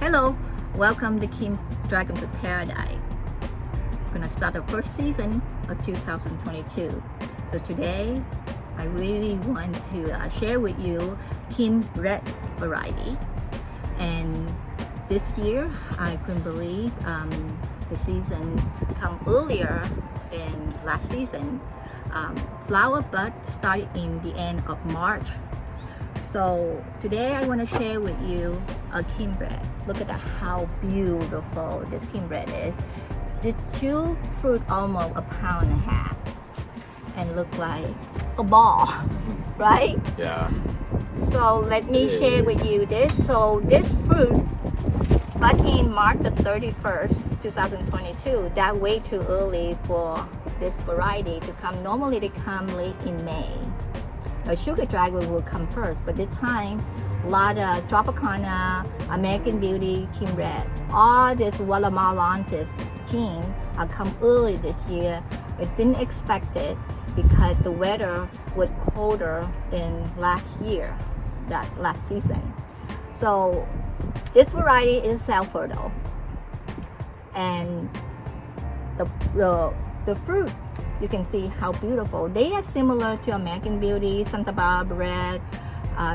Hello, welcome to Kim Dragon to Paradise. We're gonna start the first season of 2022. So today, I really want to share with you Kim Red variety. And this year, I couldn't believe the season come earlier than last season. Flower bud started in the end of March. So today I want to share with you a Kim Red. Look at how beautiful this Kim Red is. The two fruit almost 1.5 pounds and look like a ball, right? Yeah. So let me share with you this. So this fruit, but in March the 31st, 2022, that way too early for this variety to come. Normally they come late in May. A sugar dragon will come first, but this time a lot of Tropicana, American Beauty, Kim Red, all this Guatemalantis gene have come early this year. I didn't expect it because the weather was colder in last year, that's last season. So this variety is self-fertile, and the fruit, you can see how beautiful. They are similar to American Beauty, Santa Barbara Red,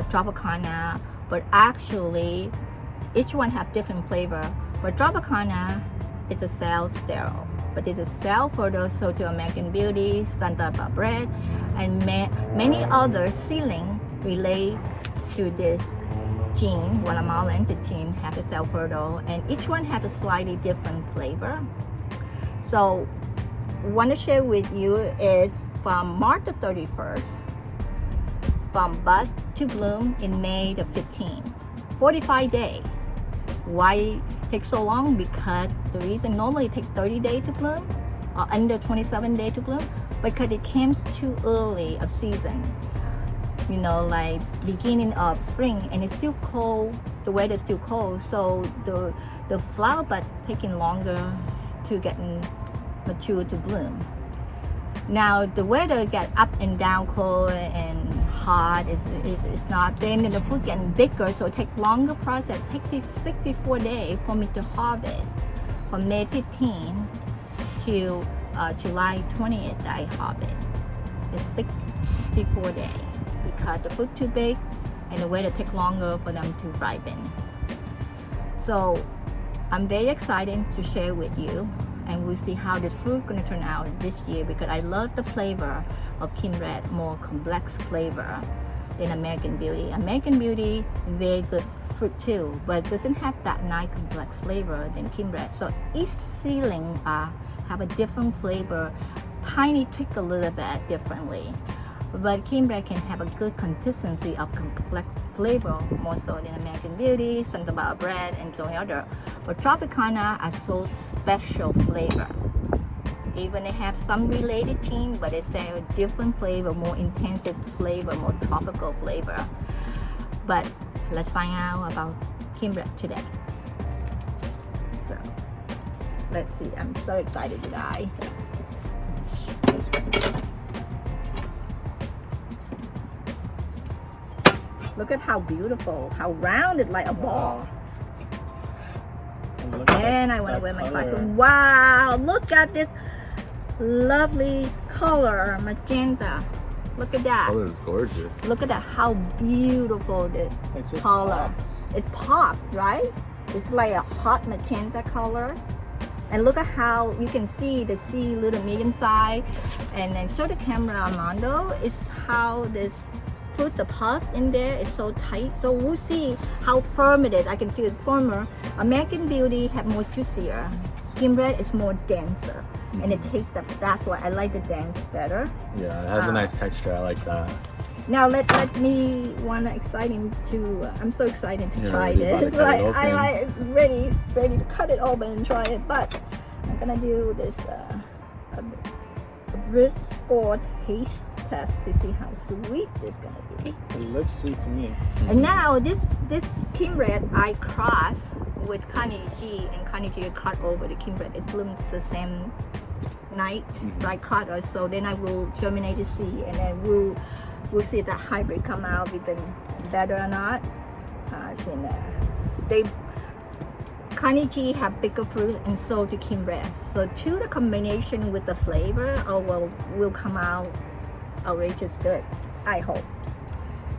Tropicana, but actually each one have different flavor. But Tropicana is a cell sterile, but it's a cell fertile, so to American Beauty, Santa Barbara Red, and many other seedling relate to this gene, Guatemalan gene, have a cell fertile, and each one has a slightly different flavor. So want to share with you is from March the 31st, from bud to bloom in May the 15th, 45 days. Why take so long? Because the reason normally it takes 30 days to bloom or under 27 days to bloom, because it comes too early of season. You know, like beginning of spring, and it's still cold, the weather is still cold, so the flower bud taking longer to get mature to bloom. Now the weather get up and down, cold and hot, it's not, then the fruit getting bigger, so it take longer process. It takes 64 days for me to harvest. From May 15 to July 20th I harvest. It's 64 days because the fruit too big and the weather take longer for them to ripen. So I'm very excited to share with you, and we'll see how this fruit gonna turn out this year, because I love the flavor of Kim Red, more complex flavor than American Beauty. American Beauty, very good fruit too, but doesn't have that nice complex flavor than Kim Red. So each seedling have a different flavor, tiny tweak a little bit differently. But Kim Red can have a good consistency of complex flavor, more so than American Beauty, Santa Barbara Red, and so other. But Tropicana are so special flavor. Even they have some related gene, but it's a different flavor, more intensive flavor, more tropical flavor. But let's find out about Kim Red today. So let's see. I'm so excited today. Look at how beautiful, how rounded like a ball. And I want to wear my glasses. Wow, look at this lovely color, magenta. Look at that. Color is gorgeous. Look at that, how beautiful this It just color. pops. It pops, right? It's like a hot magenta color. And look at how you can see the sea little medium size. And then show the camera, Armando, is how this put the puff in there is so tight. So we'll see how firm it is. I can see it's firmer. American Beauty have more juicier. Kim Red is more denser, and it takes that's why I like the dense better. Yeah, it has a nice texture. I like that. Now let me exciting to I'm so excited to You're try ready about this. to cut it I open. like ready to cut it open and try it. But I'm gonna do this a risk score taste test to see how sweet this gonna be. It looks sweet to me. And now this Kim Red I cross with Carnegie G, and Carnegie cut over the Kim Red. It blooms the same night. So I cut it, so then I will germinate the seed, and then we'll see if the hybrid come out even better or not. See, they Honey G have bigger fruit and so do Kim Red. So the combination with the flavor will come out outrageous good, I hope.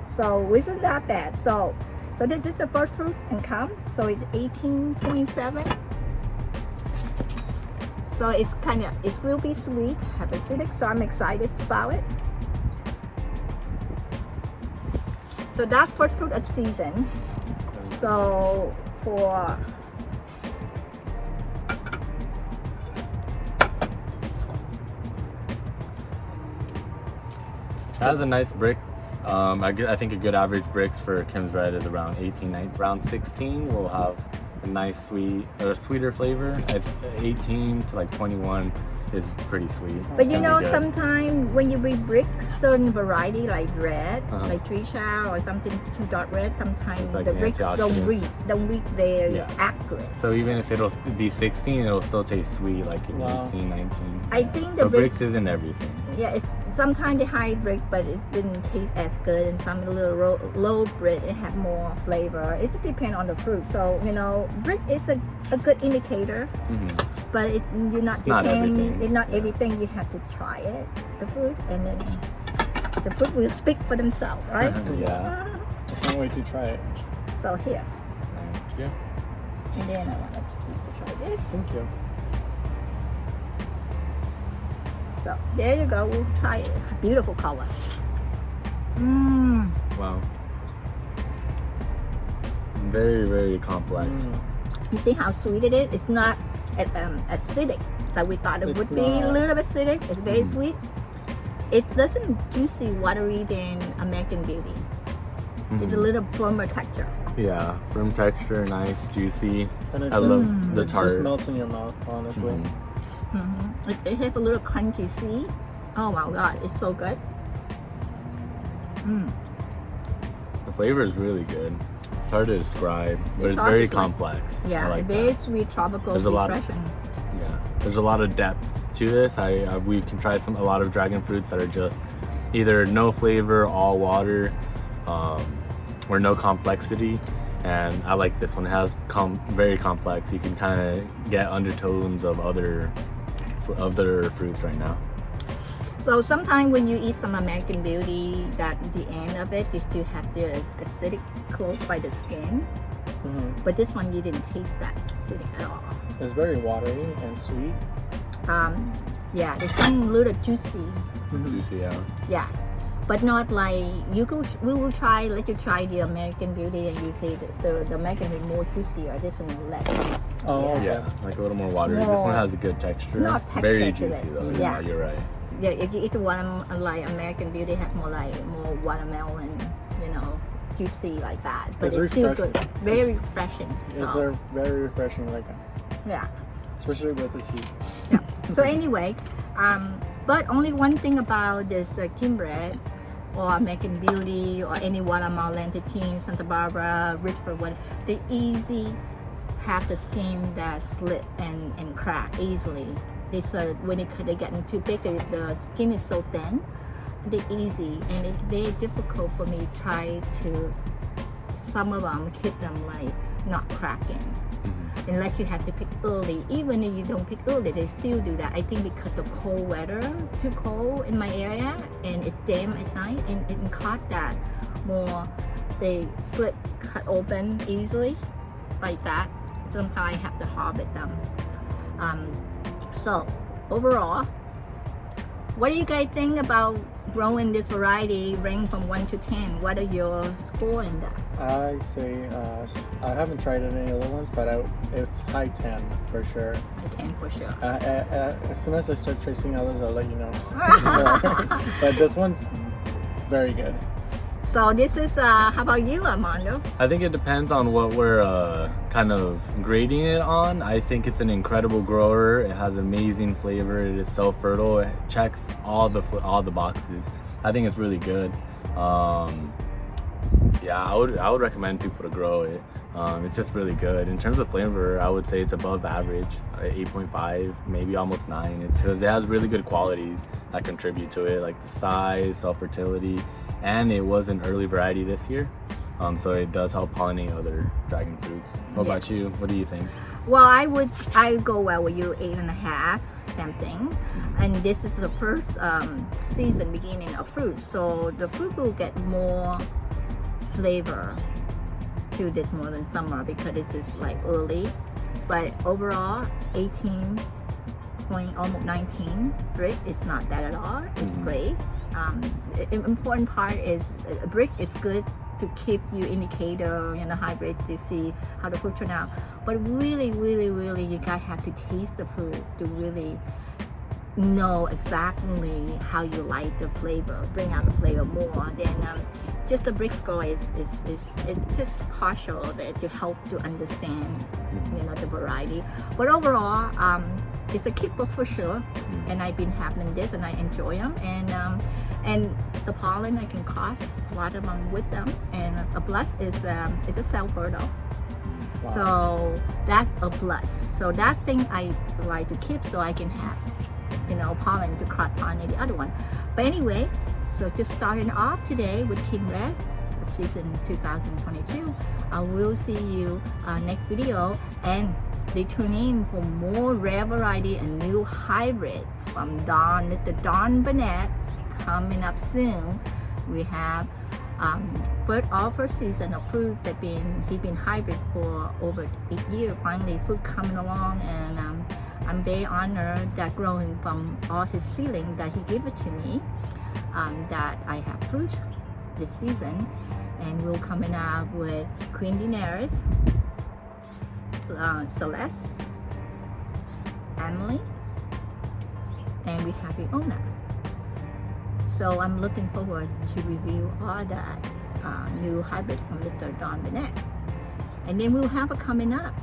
So isn't that bad. So this is the first fruit and come. So it's 18.7. So it will be sweet, have acidic. So I'm excited about it. So that's first fruit of season. So for It has a nice brick. I think a good average bricks for Kim's Red is around 18, 19, around 16. We'll have a nice sweeter flavor. At 18 to like 21 is pretty sweet. But It's you gonna know, be good. sometimes when you breed bricks, certain variety like red, Uh-huh. like Trisha or something 2 dot red, sometimes Like the the bricks don't antioxidants. read very Yeah. accurate. So even if it'll be 16, it'll still taste sweet like in Wow. 18, 19. I think the So bricks, bricks isn't everything. yeah, it's sometimes the high brick, but it didn't taste as good, and some little low brick it have more flavor. It depends on the fruit. So you know, brick is a good indicator. Mhm. But you're not It's not everything. It's not Yeah. everything. You have to try it, the fruit, and then the fruit will speak for themselves, right? Yeah. I can't wait to try it. So here, Thank you. and then I want to try this. Thank you. So there you go. We'll try it. Beautiful color. Mmm. Wow. Very, very complex. You see how sweet it is? It's not acidic like we thought it It's would be. A not. little bit acidic. It's very Mhm. sweet. It doesn't juicy, watery than American Beauty. It's a Mhm. little firmer texture. Yeah, firm texture, nice, juicy. And it, I love Mm. the it tart. just melts in your mouth, honestly. Mhm. It has a little crunchy seed. Oh my god, it's so good. Mm. The flavor is really good. It's hard to describe, but It's it's hard very to describe. complex. Yeah, I like very that. sweet, tropical, There's a lot of- refreshing. Yeah, there's a lot of depth to this. We can try a lot of dragon fruits that are just either no flavor, all water, or no complexity. And I like this one. It has very complex. You can kind of get undertones of other fruits right now. So sometimes when you eat some American Beauty, that the end of it, you still have the acidic close by the skin. But this one, you didn't taste that acidic at all. It's very watery and sweet. Yeah, there's some little juicy. Juicy, yeah. Yeah, but not like we will let you try the American Beauty, and you say the American is more juicier. This one is less juice. Oh, yeah. okay. Yeah, like a little more watery. This More- one has a good texture. Not texture Very to juicy it. though. Yeah. Yeah, you're right. Yeah, if you eat the one like American Beauty, have more watermelon, juicy like that. But It's it's still refreshing. good. Very refreshing. It's So, very refreshing, yeah. especially with this heat. Yeah. So anyway, but only one thing about this Kim Red or American Beauty or any watermelon, Team, Santa Barbara, Richford, what they easy have the skin that slip and crack easily. When they get too big, the skin is so thin. They're easy, and it's very difficult for me to try to. Some of them keep them like not cracking. Mhm. Unless you have to pick early. Even if you don't pick early, they still do that. I think because the cold weather, too cold in my area, and it's damp at night, and it caught that more. They cut open easily, like that. Sometimes I have to harvest them. So overall, what do you guys think about growing this variety? Rank from 1 to 10. What are your score in that? I say I haven't tried any other ones, but it's high 10 for sure. I 10 for sure. As soon as I start tasting others, I'll let you know. But this one's very good. So this is how about you, Armando? I think it depends on what we're kind of grading it on. I think it's an incredible grower. It has amazing flavor. It is so fertile. It checks all the boxes. I think it's really good. Yeah, I would recommend people to grow it. It's just really good. In terms of flavor, I would say it's above average, 8.5, maybe almost 9. It's because it has really good qualities that contribute to it, like the size, self-fertility, and it was an early variety this year. So it does help pollinate other dragon fruits. What Yeah. about you? What do you think? Well, I go well with you 8.5, same thing. And this is the first season beginning of fruit, so the fruit will get more flavor to this more than summer because this is like early. But overall, 18 point almost 19 brick is not bad at all. It's Mhm. great. Important part is a brick is good to keep you indicator, hybrid to see how the fruit turn out. But really, really, really, you guys have to taste the fruit to really know exactly how you like the flavor, bring out the flavor more. Then just the brick score is it's just partial of it to help to understand, the variety. But overall, it's a keeper for sure. And I've been having this, and I enjoy them. And the pollen I can cross a lot of them with them. And a plus is a self-fertile. Wow. So that's a plus. So that thing I like to keep so I can have, pollen to cross pollinate the other one. But anyway, so just starting off today with King Red, season 2022. I will see you next video, and they tune in for more rare variety and new hybrid from Mr. Don Burnett coming up soon. We have first season of fruit that he been hybrid for over 8 years. Finally, fruit coming along, and I'm very honored that growing from all his seedling that he gave it to me, that I have fruit this season. And we're coming out with Queen Daenerys, Celeste, Emily, and we have Iona. So I'm looking forward to review all that new hybrid from Mr. Don Burnett. And then we'll have a coming up.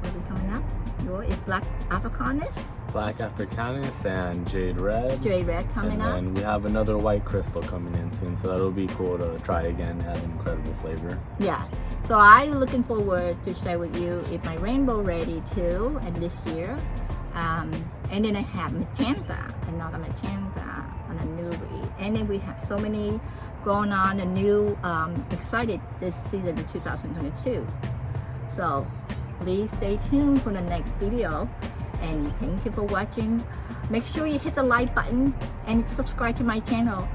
What is coming up? Yours is Black Africanus, Black Africanus and Jade Red. Jade Red coming And up. then we have another white crystal coming in soon, so that'll be cool to try again. Have incredible flavor. Yeah, so I'm looking forward to share with you if my rainbow ready too, and this year. And then I have magenta, another magenta, and a newbie. And then we have so many going on, and new, excited this season 2022. So please stay tuned for the next video. And thank you for watching. Make sure you hit the like button and subscribe to my channel.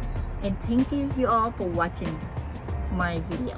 And thank you all for watching my video.